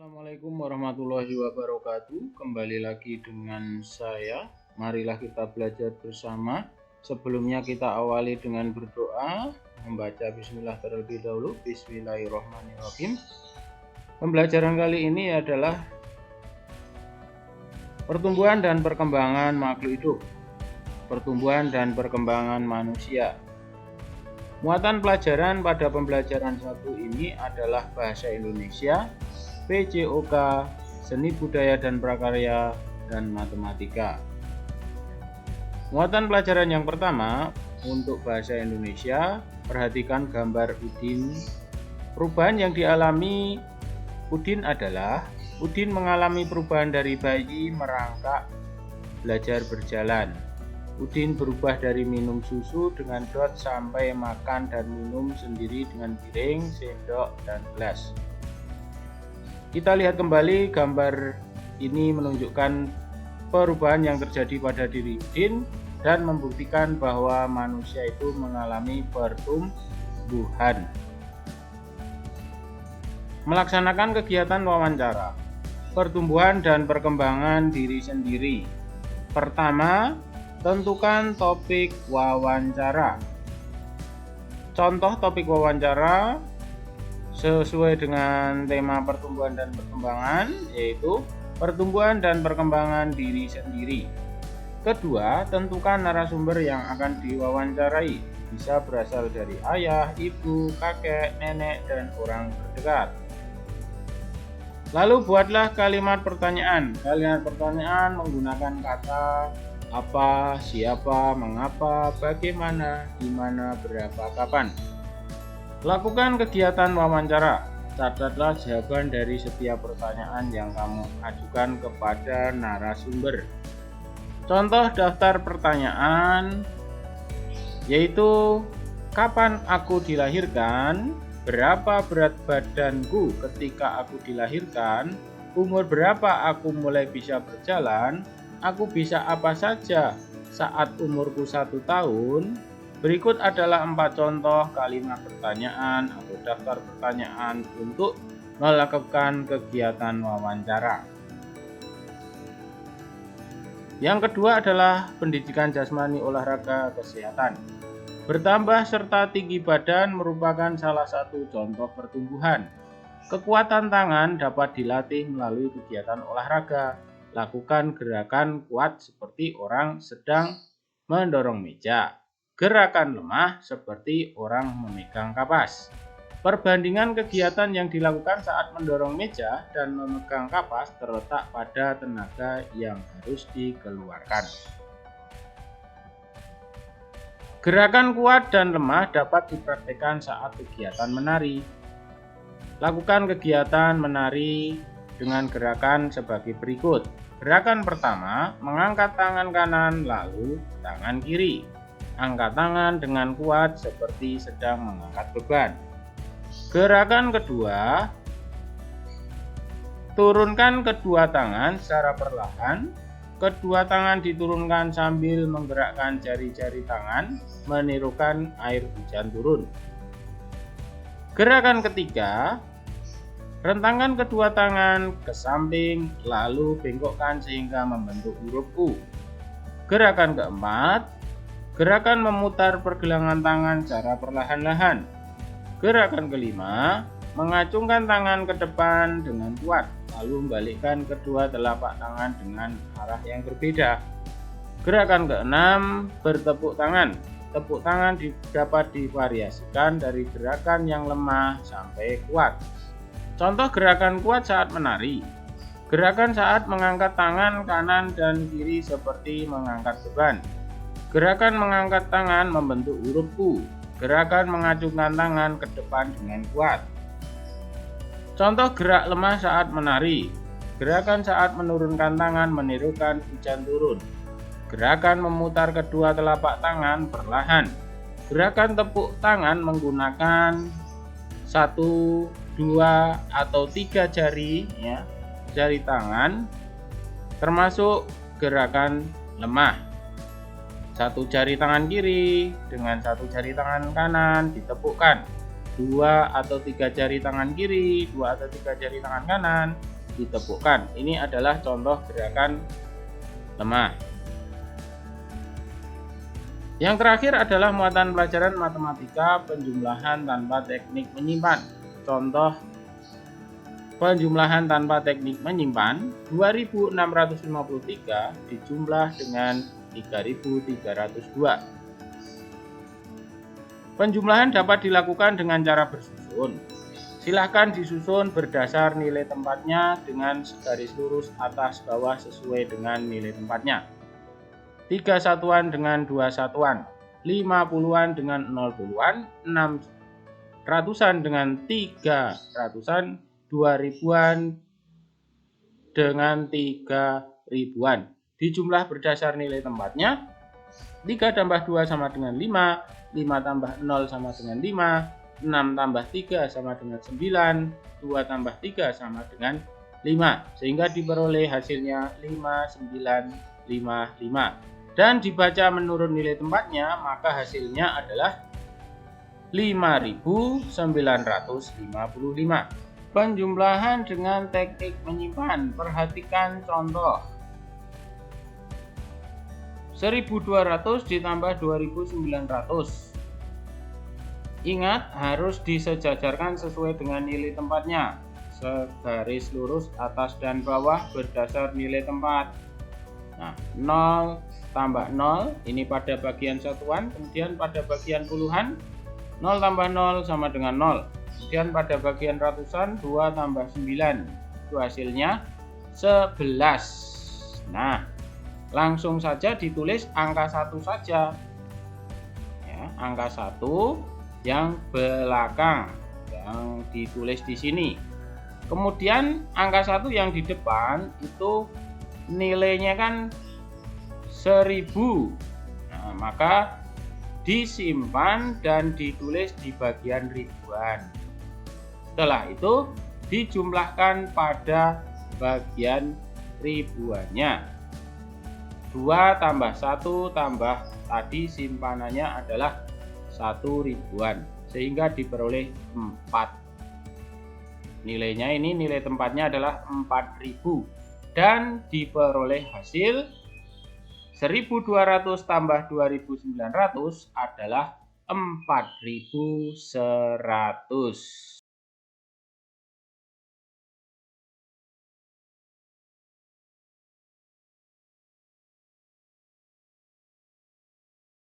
Assalamualaikum warahmatullahi wabarakatuh. Kembali lagi dengan saya. Marilah kita belajar bersama. Sebelumnya kita awali dengan berdoa, membaca bismillah terlebih dahulu. Bismillahirrahmanirrahim. Pembelajaran kali ini adalah pertumbuhan dan perkembangan makhluk hidup. Pertumbuhan dan perkembangan manusia. Muatan pelajaran pada pembelajaran satu ini adalah bahasa Indonesia, PJOK, seni budaya dan prakarya, dan matematika. Muatan pelajaran yang pertama untuk bahasa Indonesia, perhatikan gambar Udin. Perubahan yang dialami Udin adalah Udin mengalami perubahan dari bayi merangkak belajar berjalan. Udin berubah dari minum susu dengan dot sampai makan dan minum sendiri dengan piring, sendok, dan gelas. Kita lihat kembali gambar ini menunjukkan perubahan yang terjadi pada diri Udin dan membuktikan bahwa manusia itu mengalami pertumbuhan. Melaksanakan kegiatan wawancara. Pertumbuhan dan perkembangan diri sendiri. Pertama, tentukan topik wawancara. Contoh topik wawancara sesuai dengan tema pertumbuhan dan perkembangan, yaitu pertumbuhan dan perkembangan diri sendiri. Kedua, tentukan narasumber yang akan diwawancarai. Bisa berasal dari ayah, ibu, kakek, nenek, dan orang terdekat. Lalu buatlah kalimat pertanyaan. Kalimat pertanyaan menggunakan kata apa, siapa, mengapa, bagaimana, di mana, berapa, kapan. Lakukan kegiatan wawancara. Catatlah jawaban dari setiap pertanyaan yang kamu ajukan kepada narasumber. Contoh daftar pertanyaan yaitu kapan aku dilahirkan, berapa berat badanku ketika aku dilahirkan, umur berapa aku mulai bisa berjalan, aku bisa apa saja saat umurku 1 tahun. Berikut adalah 4 contoh kalimat pertanyaan atau daftar pertanyaan untuk melakukan kegiatan wawancara. Yang kedua adalah pendidikan jasmani, olahraga, kesehatan. Bertambah serta tinggi badan merupakan salah satu contoh pertumbuhan. Kekuatan tangan dapat dilatih melalui kegiatan olahraga. Lakukan gerakan kuat seperti orang sedang mendorong meja. Gerakan lemah seperti orang memegang kapas. Perbandingan kegiatan yang dilakukan saat mendorong meja dan memegang kapas terletak pada tenaga yang harus dikeluarkan. Gerakan kuat dan lemah dapat dipraktikkan saat kegiatan menari. Lakukan kegiatan menari dengan gerakan sebagai berikut. Gerakan pertama, mengangkat tangan kanan lalu tangan kiri. Angkat tangan dengan kuat seperti sedang mengangkat beban. Gerakan kedua, turunkan kedua tangan secara perlahan. Kedua tangan diturunkan sambil menggerakkan jari-jari tangan, menirukan air hujan turun. Gerakan ketiga, rentangkan kedua tangan ke samping, lalu bengkokkan sehingga membentuk huruf U. Gerakan keempat, gerakan memutar pergelangan tangan secara perlahan-lahan. Gerakan kelima, mengacungkan tangan ke depan dengan kuat, lalu membalikkan kedua telapak tangan dengan arah yang berbeda. Gerakan keenam, bertepuk tangan. Tepuk tangan dapat divariasikan dari gerakan yang lemah sampai kuat. Contoh gerakan kuat saat menari. Gerakan saat mengangkat tangan kanan dan kiri seperti mengangkat beban. Gerakan mengangkat tangan membentuk huruf U. Gerakan mengacungkan tangan ke depan dengan kuat. Contoh gerak lemah saat menari. Gerakan saat menurunkan tangan menirukan hujan turun. Gerakan memutar kedua telapak tangan perlahan. Gerakan tepuk tangan menggunakan 1, 2, atau 3 jari, jari tangan, termasuk gerakan lemah. 1 jari tangan kiri dengan 1 jari tangan kanan ditepukkan. 2 atau 3 jari tangan kiri, 2 atau 3 jari tangan kanan, ditepukkan. Ini adalah contoh gerakan lemah. Yang terakhir adalah muatan pelajaran matematika penjumlahan tanpa teknik menyimpan. Contoh penjumlahan tanpa teknik menyimpan, 2653 dijumlah dengan 3302. Penjumlahan dapat dilakukan dengan cara bersusun. Silahkan disusun berdasar nilai tempatnya dengan garis lurus atas bawah sesuai dengan nilai tempatnya. 3 satuan dengan 2 satuan, 50-an dengan 0 puluhan, 6 ratusan dengan 3 ratusan, 2 ribuan dengan 3 ribuan. Dijumlah berdasar nilai tempatnya. 3 tambah 2 sama dengan 5, 5 tambah 0 sama dengan 5, 6 tambah 3 sama dengan 9, 2 tambah 3 sama dengan 5. Sehingga diperoleh hasilnya 5955. Dan dibaca menurut nilai tempatnya, maka hasilnya adalah 5955. Penjumlahan dengan teknik menyimpan. Perhatikan contoh. 1200 ditambah 2900. Ingat, harus disejajarkan sesuai dengan nilai tempatnya. Segaris lurus atas dan bawah berdasar nilai tempat. Nah, 0 tambah 0 ini pada bagian satuan, kemudian pada bagian puluhan 0 tambah 0 sama dengan 0, kemudian pada bagian ratusan 2 tambah 9 itu hasilnya 11. Nah, langsung saja ditulis angka 1 saja ya, angka 1 yang belakang yang ditulis di sini. Kemudian angka 1 yang di depan itu nilainya kan 1000. Nah, maka disimpan dan ditulis di bagian ribuan. Setelah itu dijumlahkan pada bagian ribuannya. 2 tambah 1 tambah tadi simpanannya adalah 1 ribuan, sehingga diperoleh 4. Nilainya ini nilai tempatnya adalah 4000 dan diperoleh hasil 1200 tambah 2900 adalah 4100.